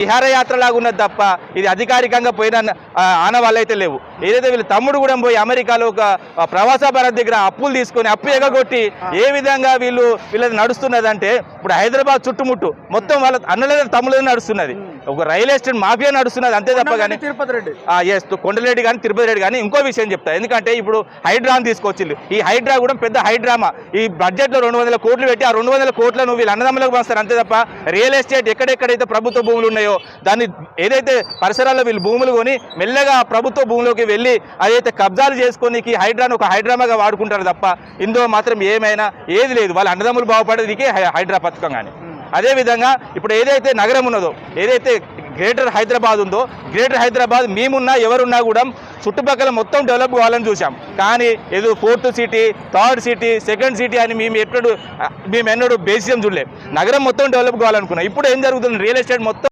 విహారయాత్ర లాగా ఉన్నది తప్ప ఇది అధికారికంగా పోయిన ఆనవాళ్ళు అయితే లేవు. ఏదైతే వీళ్ళ తమ్ముడు కూడా పోయి అమెరికాలో ఒక ప్రవాస భారత్ దగ్గర అప్పులు తీసుకొని అప్పు ఎగగొట్టి ఏ విధంగా వీళ్ళది నడుస్తున్నదంటే ఇప్పుడు హైదరాబాద్ చుట్టుముట్టు మొత్తం వాళ్ళ అన్నల తమ్ముళ్ళది నడుస్తున్నది. ఒక రైల్ ఎస్టేట్ మాఫియా నడుస్తున్నది అంతే తప్ప కానీ తిరుపతి రెడ్డి కొండలరెడ్డి కానీ తిరుపతి రెడ్డి కానీ ఇంకో విషయం చెప్తా. ఎందుకంటే ఇప్పుడు హైడ్రాని తీసుకొచ్చింది. ఈ హైడ్రా కూడా పెద్ద హైడ్రామా. ఈ బడ్జెట్లో 200 కోట్లు పెట్టి ఆ 200 కోట్లను వీళ్ళు అన్నదమ్ములకు పంస్తారు అంతే తప్ప రియల్ ఎస్టేట్ ఎక్కడెక్కడైతే ప్రభుత్వ భూములు ఉన్నాయో దాన్ని ఏదైతే పరిసరాల్లో వీళ్ళు భూములు కొని మెల్లగా ప్రభుత్వ భూములోకి వెళ్ళి అదైతే కబ్జాలు చేసుకొని హైడ్రాను ఒక హైడ్రామాగా వాడుకుంటారు తప్ప ఇందులో మాత్రం ఏమైనా ఏది లేదు. వాళ్ళ అన్నదమ్ములు బాగుపడేదికే హైడ్రా పథకం. కానీ అదేవిధంగా ఇప్పుడు ఏదైతే నగరం ఉన్నదో ఏదైతే గ్రేటర్ హైదరాబాద్ ఉందో గ్రేటర్ హైదరాబాద్ మేమున్నా ఎవరున్నా కూడా చుట్టుపక్కల మొత్తం డెవలప్ కావాలని చూసాం. కానీ ఏదో 4th city 3rd city 2nd city అని మేము ఎన్నడూ బేసియం చూడలేదు. నగరం మొత్తం డెవలప్ కావాలనుకున్నాం. ఇప్పుడు ఏం జరుగుతుంది రియల్ ఎస్టేట్ మొత్తం